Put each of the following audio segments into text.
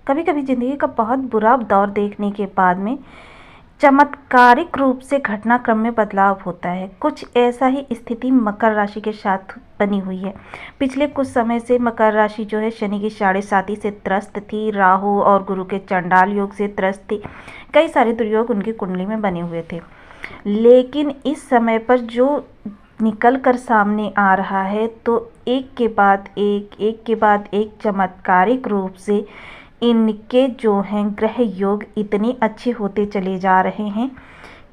कभी कभी ज़िंदगी का बहुत बुरा दौर देखने के बाद में चमत्कारिक रूप से घटनाक्रम में बदलाव होता है। कुछ ऐसा ही स्थिति मकर राशि के साथ बनी हुई है। पिछले कुछ समय से मकर राशि जो है शनि की 7.5 से त्रस्त थी, राहु और गुरु के चंडाल योग से त्रस्त थी। कई सारे दुर्योग उनकी कुंडली में बने हुए थे, लेकिन इस समय पर जो निकल कर सामने आ रहा है तो एक के बाद एक चमत्कारिक रूप से इनके जो हैं ग्रह योग इतने अच्छे होते चले जा रहे हैं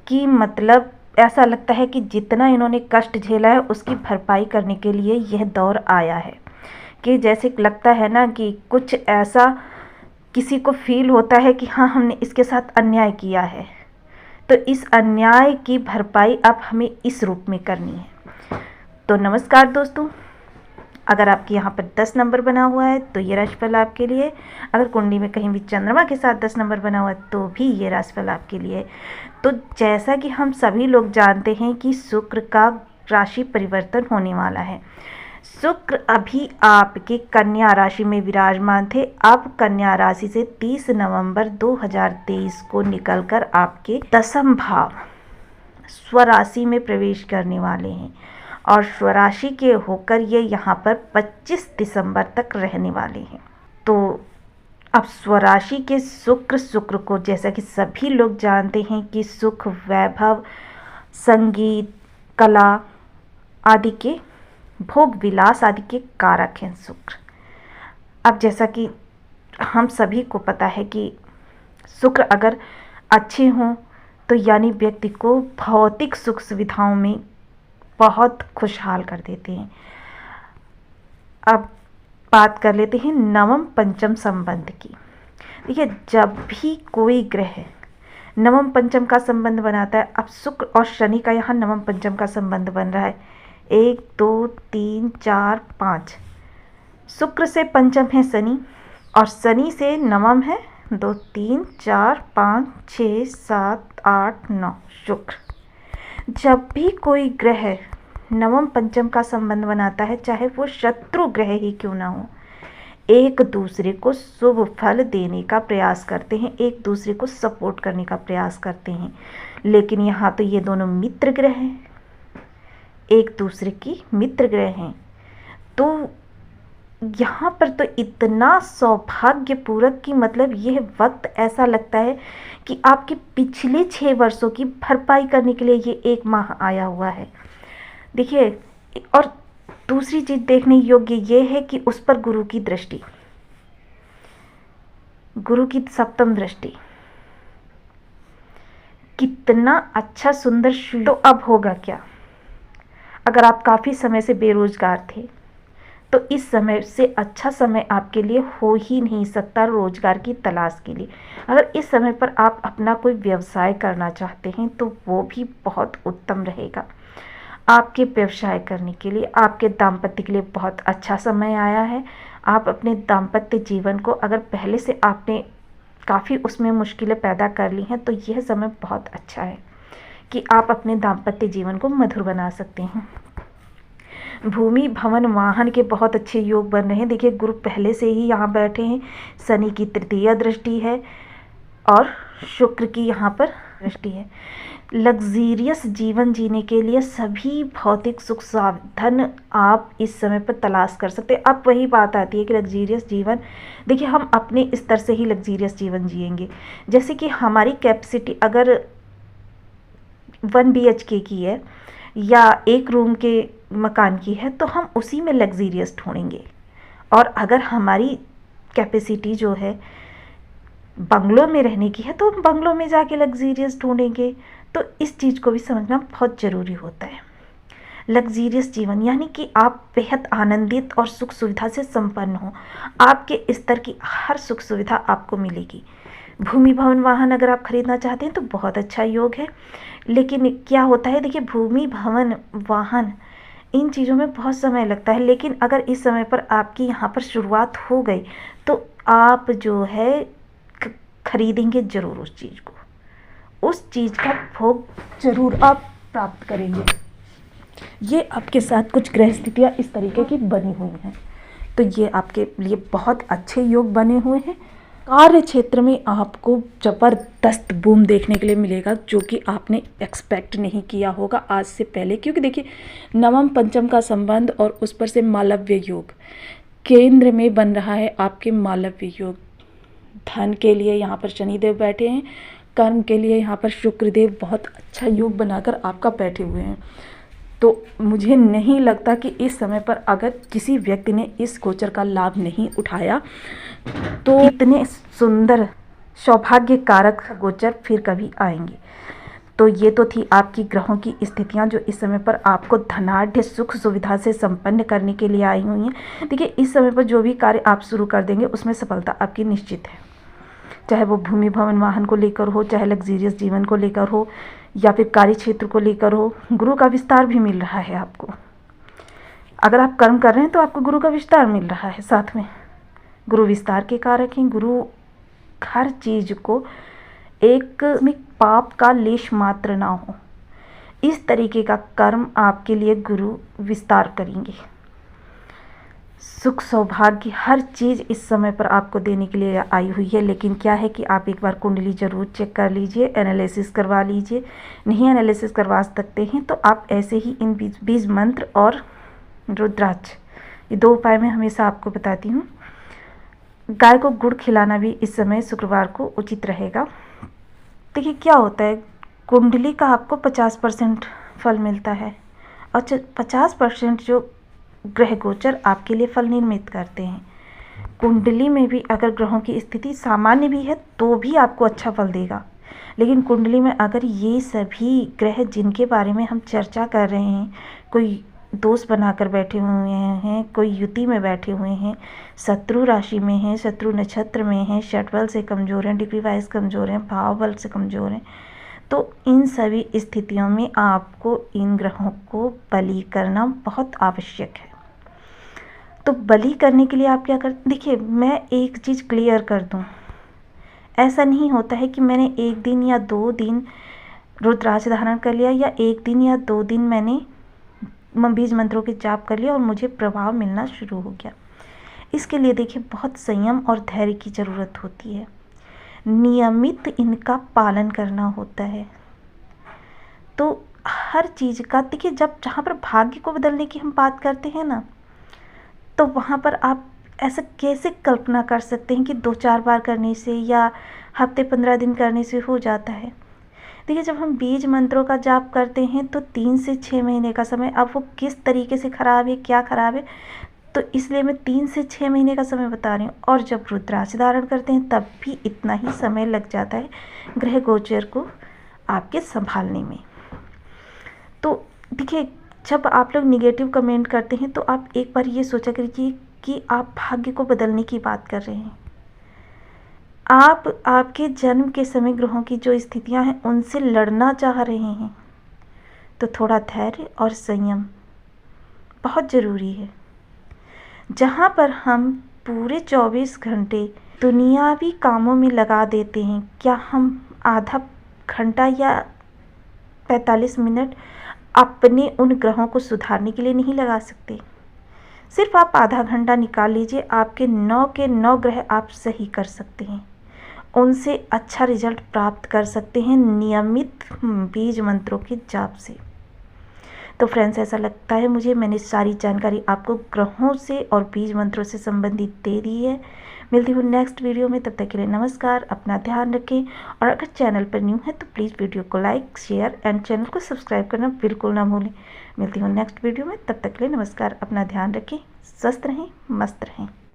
कि मतलब ऐसा लगता है कि जितना इन्होंने कष्ट झेला है उसकी भरपाई करने के लिए यह दौर आया है। कि जैसे लगता है ना कि कुछ ऐसा किसी को फील होता है कि हाँ, हमने इसके साथ अन्याय किया है, तो इस अन्याय की भरपाई अब हमें इस रूप में करनी है। तो नमस्कार दोस्तों, अगर आपके यहाँ पर 10 नंबर बना हुआ है तो ये राशिफल आपके लिए। अगर कुंडली में कहीं भी चंद्रमा के साथ 10 नंबर बना हुआ है तो भी ये राशिफल आपके लिए। तो जैसा कि हम सभी लोग जानते हैं कि शुक्र का राशि परिवर्तन होने वाला है। शुक्र अभी आपके कन्या राशि में विराजमान थे, अब कन्या राशि से 30 नवंबर 2023 को निकलकर आपके 10वें भाव स्वराशि में प्रवेश करने वाले हैं और स्वराशि के होकर ये यहाँ पर 25 दिसंबर तक रहने वाले हैं। तो अब स्वराशि के शुक्र को, जैसा कि सभी लोग जानते हैं कि सुख, वैभव, संगीत, कला आदि के, भोग विलास आदि के कारक हैं शुक्र। अब जैसा कि हम सभी को पता है कि शुक्र अगर अच्छे हों तो यानी व्यक्ति को भौतिक सुख सुविधाओं में बहुत खुशहाल कर देते हैं। अब बात कर लेते हैं नवम पंचम संबंध की। देखिए, जब भी कोई ग्रह नवम पंचम का संबंध बनाता है, अब शुक्र और शनि का यहाँ नवम पंचम का संबंध बन रहा है। 1 2 3 4 5, शुक्र से पंचम है शनि और शनि से नवम है 2 3 4 5 6 7 8 9 शुक्र। जब भी कोई ग्रह नवम पंचम का संबंध बनाता है, चाहे वो शत्रु ग्रह ही क्यों ना हो, एक दूसरे को शुभ फल देने का प्रयास करते हैं, एक दूसरे को सपोर्ट करने का प्रयास करते हैं। लेकिन यहाँ तो ये दोनों मित्र ग्रह हैं, एक दूसरे की मित्र ग्रह हैं, तो यहाँ पर तो इतना सौभाग्यपूर्वक कि मतलब यह वक्त ऐसा लगता है कि आपके पिछले 6 वर्षों की भरपाई करने के लिए ये 1 माह आया हुआ है। देखिए, और दूसरी चीज़ देखने योग्य ये है कि उस पर गुरु की दृष्टि, गुरु की 7वीं दृष्टि, कितना अच्छा सुंदर। तो अब होगा क्या? अगर आप काफ़ी समय से बेरोजगार थे तो इस समय से अच्छा समय आपके लिए हो ही नहीं सकता रोजगार की तलाश के लिए। अगर इस समय पर आप अपना कोई व्यवसाय करना चाहते हैं तो वो भी बहुत उत्तम रहेगा। आपके व्यवसाय करने के लिए, आपके दाम्पत्य के लिए बहुत अच्छा समय आया है। आप अपने दाम्पत्य जीवन को, अगर पहले से आपने काफ़ी उसमें मुश्किलें पैदा कर ली हैं, तो यह समय बहुत अच्छा है कि आप अपने दाम्पत्य जीवन को मधुर बना सकते हैं। भूमि, भवन, वाहन के बहुत अच्छे योग बन रहे हैं। देखिए, गुरु पहले से ही यहाँ बैठे हैं, शनि की 3य दृष्टि है और शुक्र की यहाँ पर दृष्टि है। लग्जीरियस जीवन जीने के लिए सभी भौतिक सुख साधन आप इस समय पर तलाश कर सकते हैं। अब वही बात आती है कि लग्जीरियस जीवन, देखिए हम अपने स्तर से ही लग्जीरियस जीवन जिएंगे। जैसे कि हमारी कैपेसिटी अगर 1 BHK की है या 1 रूम के मकान की है तो हम उसी में लग्जीरियस ढूंढेंगे, और अगर हमारी कैपेसिटी जो है बंगलों में रहने की है तो हम बंगलों में जाके लग्जीरियस ढूंढेंगे। तो इस चीज़ को भी समझना बहुत ज़रूरी होता है। लग्जीरियस जीवन यानी कि आप बेहद आनंदित और सुख सुविधा से संपन्न हो, आपके स्तर की हर सुख सुविधा आपको मिलेगी। भूमि, भवन, वाहन अगर आप खरीदना चाहते हैं तो बहुत अच्छा योग है। लेकिन क्या होता है, देखिए भूमि, भवन, वाहन इन चीज़ों में बहुत समय लगता है, लेकिन अगर इस समय पर आपकी यहाँ पर शुरुआत हो गई तो आप जो है खरीदेंगे ज़रूर उस चीज़ को, उस चीज़ का भोग ज़रूर आप प्राप्त करेंगे। ये आपके साथ कुछ ग्रह स्थितियाँ इस तरीके की बनी हुई हैं, तो ये आपके लिए बहुत अच्छे योग बने हुए हैं। कार्य क्षेत्र में आपको ज़बरदस्त बूम देखने के लिए मिलेगा, जो कि आपने एक्सपेक्ट नहीं किया होगा आज से पहले। क्योंकि देखिए, नवम पंचम का संबंध और उस पर से मालव्य योग केंद्र में बन रहा है आपके मालव्य योग। धन के लिए यहाँ पर शनिदेव बैठे हैं, कर्म के लिए यहाँ पर शुक्रदेव बहुत अच्छा योग बनाकर आपका बैठे हुए हैं। तो मुझे नहीं लगता कि इस समय पर अगर किसी व्यक्ति ने इस गोचर का लाभ नहीं उठाया तो इतने सुंदर सौभाग्य कारक गोचर फिर कभी आएंगे। तो ये तो थी आपकी ग्रहों की स्थितियां जो इस समय पर आपको धनाढ़ सुख सुविधा से संपन्न करने के लिए आई हुई हैं। देखिए, इस समय पर जो भी कार्य आप शुरू कर देंगे उसमें सफलता आपकी निश्चित है, चाहे वो भूमि भवन वाहन को लेकर हो, चाहे लग्जीरियस जीवन को लेकर हो, या फिर कार्य क्षेत्र को लेकर हो। गुरु का विस्तार भी मिल रहा है आपको। अगर आप कर्म कर रहे हैं तो आपको गुरु का विस्तार मिल रहा है। साथ में गुरु विस्तार के कारक हैं। गुरु हर चीज को एक में पाप का लेश मात्र ना हो, इस तरीके का कर्म आपके लिए गुरु विस्तार करेंगे। सुख सौभाग्य हर चीज़ इस समय पर आपको देने के लिए आई हुई है। लेकिन क्या है कि आप एक बार कुंडली ज़रूर चेक कर लीजिए, एनालिसिस करवा लीजिए। नहीं एनालिसिस करवा सकते हैं तो आप ऐसे ही इन बीज मंत्र और रुद्राक्ष, ये 2 उपाय मैं हमेशा आपको बताती हूँ। गाय को गुड़ खिलाना भी इस समय शुक्रवार को उचित रहेगा। देखिए, क्या होता है, कुंडली का आपको 50% फल मिलता है और 50% जो ग्रह गोचर आपके लिए फल निर्मित करते हैं। कुंडली में भी अगर ग्रहों की स्थिति सामान्य भी है तो भी आपको अच्छा फल देगा। लेकिन कुंडली में अगर ये सभी ग्रह जिनके बारे में हम चर्चा कर रहे हैं, कोई दोष बनाकर बैठे हुए हैं, कोई युति में बैठे हुए हैं, शत्रु राशि में हैं, शत्रु नक्षत्र में हैं, षट बल से कमज़ोर हैं, डिग्री वाइज कमज़ोर हैं, भाव बल से कमज़ोर हैं, तो इन सभी स्थितियों में आपको इन ग्रहों को बलि करना बहुत आवश्यक है। तो बलि करने के लिए आप क्या कर, देखिए मैं एक चीज़ क्लियर कर दूं, ऐसा नहीं होता है कि मैंने 1 दिन या 2 दिन रुद्राक्ष धारण कर लिया या 1 दिन या 2 दिन मैंने बीज मंत्रों के जाप कर लिया और मुझे प्रभाव मिलना शुरू हो गया। इसके लिए देखिए बहुत संयम और धैर्य की ज़रूरत होती है, नियमित इनका पालन करना होता है। तो हर चीज़ का देखिए, जब जहाँ पर भाग्य को बदलने की हम बात करते हैं ना, तो वहाँ पर आप ऐसा कैसे कल्पना कर सकते हैं कि 2-4 बार करने से या हफ्ते 15 दिन करने से हो जाता है। देखिए, जब हम बीज मंत्रों का जाप करते हैं तो 3 से 6 महीने का समय, अब वो किस तरीके से ख़राब है, क्या ख़राब है, तो इसलिए मैं 3 से 6 महीने का समय बता रही हूँ। और जब रुद्राक्ष धारण करते हैं तब भी इतना ही समय लग जाता है ग्रह गोचर को आपके संभालने में। तो देखिए, जब आप लोग निगेटिव कमेंट करते हैं तो आप एक बार ये सोचा करिए कि आप भाग्य को बदलने की बात कर रहे हैं। आप आपके जन्म के समय ग्रहों की जो स्थितियां हैं उनसे लड़ना चाह रहे हैं, तो थोड़ा धैर्य और संयम बहुत ज़रूरी है। जहाँ पर हम पूरे 24 घंटे दुनियावी कामों में लगा देते हैं, क्या हम आधा घंटा या 45 मिनट अपने उन ग्रहों को सुधारने के लिए नहीं लगा सकते? सिर्फ आप आधा घंटा निकाल लीजिए, आपके 9 के 9 ग्रह आप सही कर सकते हैं, उनसे अच्छा रिजल्ट प्राप्त कर सकते हैं नियमित बीज मंत्रों के जाप से। तो फ्रेंड्स, ऐसा लगता है मुझे मैंने सारी जानकारी आपको ग्रहों से और बीज मंत्रों से संबंधित दे दी है। मिलती हूँ नेक्स्ट वीडियो में, तब तक के लिए नमस्कार, अपना ध्यान रखें। और अगर चैनल पर न्यू है तो प्लीज़ वीडियो को लाइक, शेयर एंड चैनल को सब्सक्राइब करना बिल्कुल ना भूलें। मिलती हूँ नेक्स्ट वीडियो में, तब तक के लिए नमस्कार, अपना ध्यान रखें, स्वस्थ रहें, मस्त रहें।